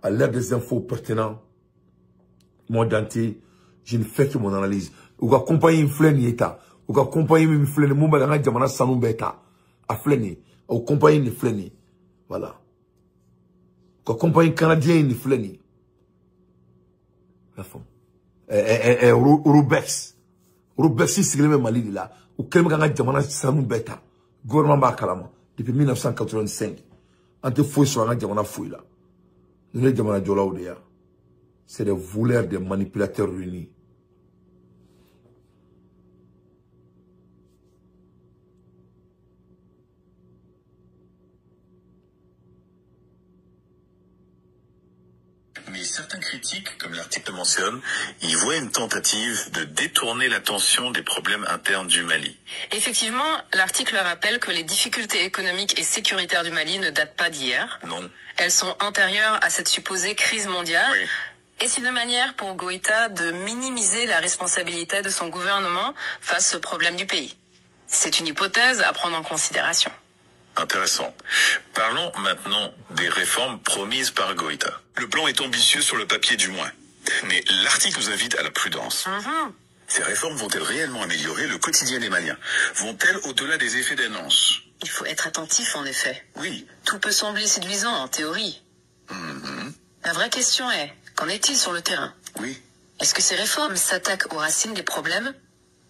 à l'ère des infos pertinents, monde entier, je ne fais que mon analyse. Ou ka compagnie inflène état, ou ka compagnie inflène, mon baganga jamana sanu beta, a flène, ou compagnie inflène, voilà. Ou ka compagnie canadienne inflène, la femme. Rubex, Rubex c'est le même Mali de là, ou quel baganga jamana sanu beta, gouvernement ba kalama, depuis 1985, ante fouille sur un jamana fouille là. Nous les jamana jola ou de ya. C'est des voleurs, des manipulateurs réunis. Mais certains critiques, comme l'article mentionne, y voient une tentative de détourner l'attention des problèmes internes du Mali. Effectivement, l'article rappelle que les difficultés économiques et sécuritaires du Mali ne datent pas d'hier. Non. Elles sont antérieures à cette supposée crise mondiale. Oui. Et c'est une manière pour Goïta de minimiser la responsabilité de son gouvernement face aux problèmes du pays. C'est une hypothèse à prendre en considération. Intéressant. Parlons maintenant des réformes promises par Goïta. Le plan est ambitieux sur le papier du moins. Mais l'article nous invite à la prudence. Ces réformes vont-elles réellement améliorer le quotidien des Maliens? Vont-elles au-delà des effets d'annonce? Il faut être attentif en effet. Oui. Tout peut sembler séduisant en théorie. La vraie question est, qu'en est-il sur le terrain? Oui. Est-ce que ces réformes s'attaquent aux racines des problèmes?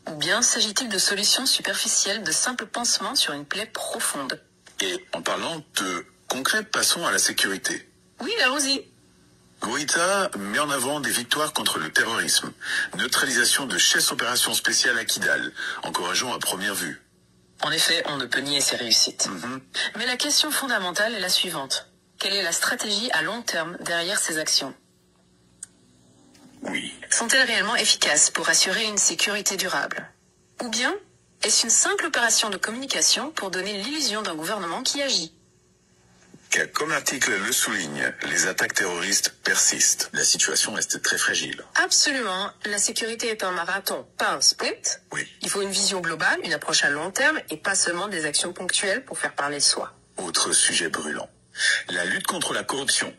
Ou bien s'agit-il de solutions superficielles, de simples pansements sur une plaie profonde? Et en parlant de concret, passons à la sécurité. Oui, allons-y. Goïta met en avant des victoires contre le terrorisme, neutralisation de chefs opérations spéciales à Kidal, encourageant à première vue. En effet, on ne peut nier ces réussites. Mais la question fondamentale est la suivante. Quelle est la stratégie à long terme derrière ces actions? Oui. Sont-elles réellement efficaces pour assurer une sécurité durable? Ou bien, est-ce une simple opération de communication pour donner l'illusion d'un gouvernement qui agit? Car comme l'article le souligne, les attaques terroristes persistent. La situation reste très fragile. Absolument. La sécurité est un marathon, pas un sprint. Oui. Il faut une vision globale, une approche à long terme et pas seulement des actions ponctuelles pour faire parler de soi. Autre sujet brûlant. La lutte contre la corruption.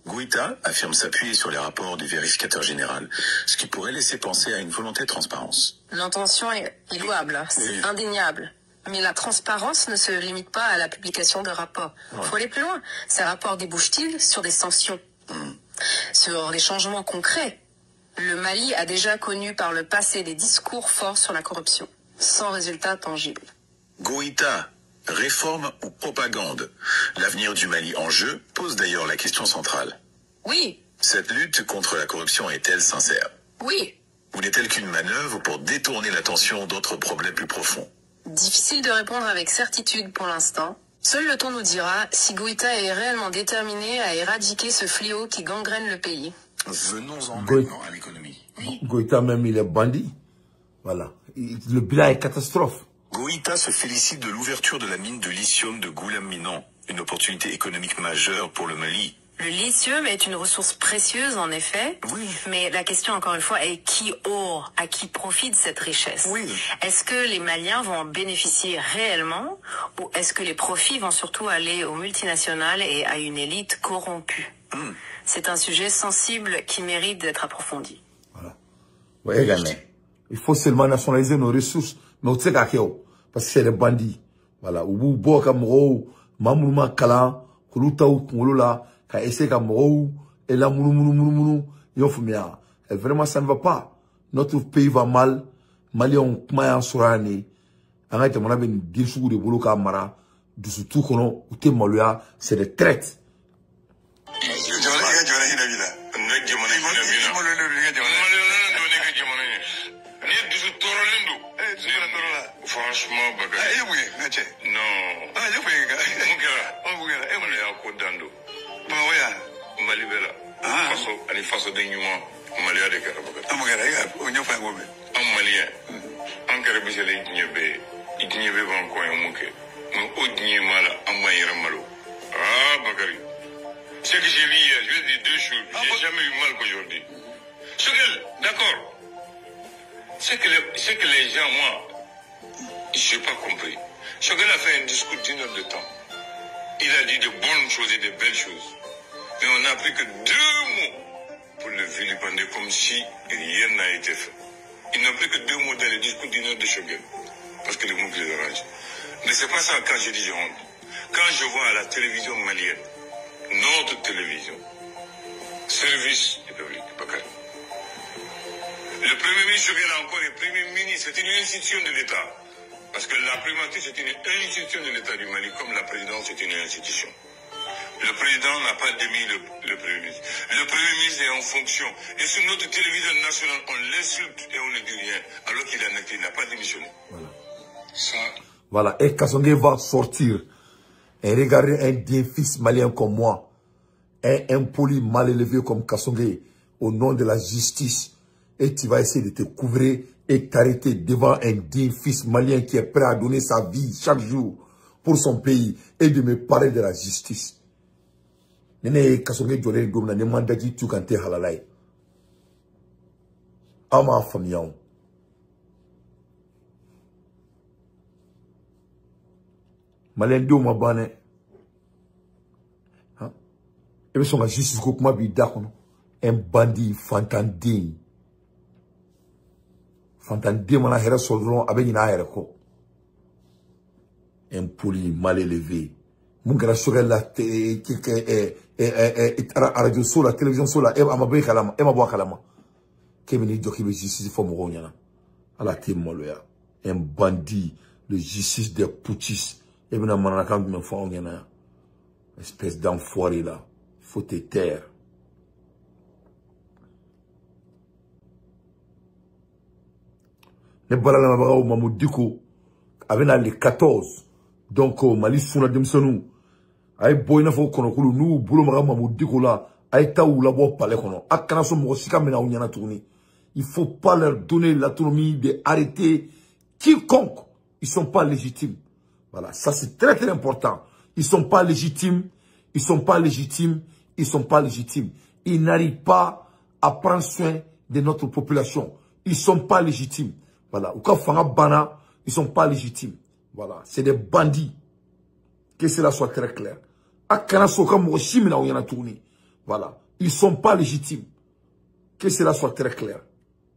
Goïta affirme s'appuyer sur les rapports du vérificateur général, ce qui pourrait laisser penser à une volonté de transparence. L'intention est louable, c'est indéniable. Mais la transparence ne se limite pas à la publication de rapports. Il faut aller plus loin. Ces rapports débouchent-ils sur des sanctions, sur des changements concrets? Le Mali a déjà connu par le passé des discours forts sur la corruption, sans résultat tangible. Goïta, réforme ou propagande? L'avenir du Mali en jeu pose d'ailleurs la question centrale. Oui. Cette lutte contre la corruption est-elle sincère? Oui. Ou n'est-elle qu'une manœuvre pour détourner l'attention d'autres problèmes plus profonds? Difficile de répondre avec certitude pour l'instant. Seul le temps nous dira si Goïta est réellement déterminé à éradiquer ce fléau qui gangrène le pays. Venons-en maintenant à l'économie. Goïta même, il est bandit. Voilà. Le bilan est catastrophe. Goïta se félicite de l'ouverture de la mine de lithium de Goulam-Minan, une opportunité économique majeure pour le Mali. Le lithium est une ressource précieuse, en effet. Oui. Mais la question, encore une fois, est qui aura, à qui profite cette richesse? Oui. Est-ce que les Maliens vont en bénéficier réellement? Ou est-ce que les profits vont surtout aller aux multinationales et à une élite corrompue? C'est un sujet sensible qui mérite d'être approfondi. Voilà. Ouais, gagné. Il faut seulement nationaliser nos ressources. Mais on sait qu'à parce que c'est des bandits. Voilà. Ou boka moro, mamoulma kala, kuluta ou kouloula, ka essayer ka moro, et là moulou, yofumia. Et vraiment, ça ne va pas. Notre pays va mal. Mali on kuma en surani. Anga jamana ben dilsugu de bolo ka mara, du surtout kono, ou te maluya, c'est des traites. Franchement, non. Malibela. Ali faso de nyuma. Malia de Karabaka. Malien. Ankara bisele nyebe. Inyebe ban ko yamuke. Mo odnye mala amayira malo. Ah Bakari. Ce que j'ai vu hier, je dis deux choses. J'ai jamais eu mal qu'aujourd'hui. D'accord. C'est que les gens, moi, je n'ai pas compris. Choguel a fait un discours d'1 heure de temps. Il a dit de bonnes choses et de belles choses. Mais on n'a pris que 2 mots pour le vilipender comme si rien n'a été fait. Ils n'ont pris que 2 mots dans les discours d'une heure de Choguel. Parce que les mots qui les arrangent. Mais c'est pas ça quand je dis honte. Quand je vois à la télévision malienne, notre télévision, service du public, Bakar. Le Premier ministre Choguel encore est Premier ministre, c'est une institution de l'État. Parce que la primature, c'est une institution de l'État du Mali, comme la présidence, c'est une institution. Le président n'a pas démis le Premier ministre. Le Premier ministre est en fonction. Et sur notre télévision nationale, on l'insulte et on ne dit rien, alors qu'il n'a pas démissionné. Voilà. Ça... Voilà. Et Kassongue va sortir et regarder un digne fils malien comme moi, un impoli mal élevé comme Kassongue, au nom de la justice. Et tu vas essayer de te couvrir et t'arrêter devant un digne fils malien qui est prêt à donner sa vie chaque jour pour son pays et de me parler de la justice. Nene Kassongue jolé gomna ne mandaji tu kante halalai. Ama famiyaw. Malien do ma bane. Hein? Et son la justice ko kuma bi dakono. Un bandit fantandin. Fantandin mana hera soldron abe ni na hera ko. Un poli mal élevé. Mon gars sur la radio sur la télévision sur la ema boy kalama ema boy kalama kemini joki be justice fo mo nyana ala tim ya un bandit le justice des putschistes et bien manana kan me fo nyana espèce d'enfoiré là faut te taire. Ne balala ma bawo Mamoudiko avec les 14 donc Mali suna demsonu ay boyna fo kono kulu nu bulo maga Mamoudiko la ay taw la bo palais kono akana so mo sika mena unyana tourni. Il faut pas leur donner l'autonomie de arrêter quiconque. Ils sont pas légitimes. Voilà, ça c'est très très important. Ils sont pas légitimes, ils sont pas légitimes, ils sont pas légitimes. Ils n'arrivent pas à prendre soin de notre population. Ils sont pas légitimes. Voilà, ou quand fanga bana, ils sont pas légitimes. Voilà, c'est des bandits. Que cela soit très clair. Voilà, ils sont pas légitimes. Que cela soit très clair.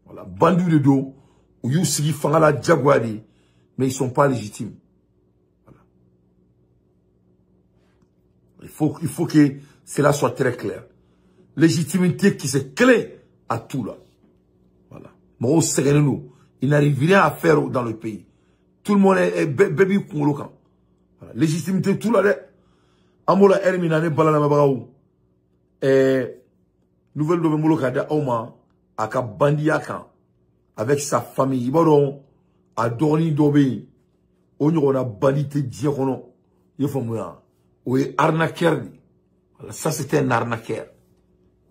Voilà, bandits de dos, ou Youssigi Fangala Djagouadi, mais ils sont pas légitimes. Voilà. Il faut que cela soit très clair. Légitimité qui c'est clé à tout là. Voilà. Il n'arrive rien à faire dans le pays. Tout le monde est baby Kongolokan. Voilà. Légitimité tout là. Amola Herminane Balana Mabaraou. Nouvelle de Moloka Oma. Aka Bandiakan. Avec sa famille. Ibaron. Adorni Dobe. On a bandité Dierono. Yefomouya. Oui, arnaqueur. Voilà. Ça c'était un arnaqueur.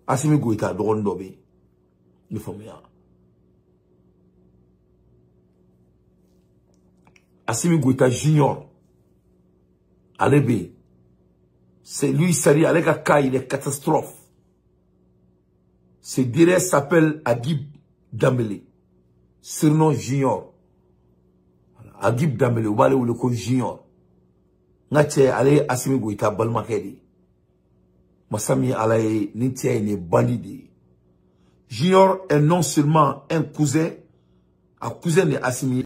Assimi Goïta Adorni Dobe. Yefomouya. Assimi Goïta Junior. Alébé. C'est lui, Sari, avec un cas, il est catastrophe. Ce direct s'appelle Agib Dambélé. Surnom Junior. Agib Dambélé, ou balé ou le code Junior. Ngache, allez, Assimi Goïta, Balmakedi. Massami, allez, Nintia, il est bandit. Junior est non seulement un cousin de Assimi.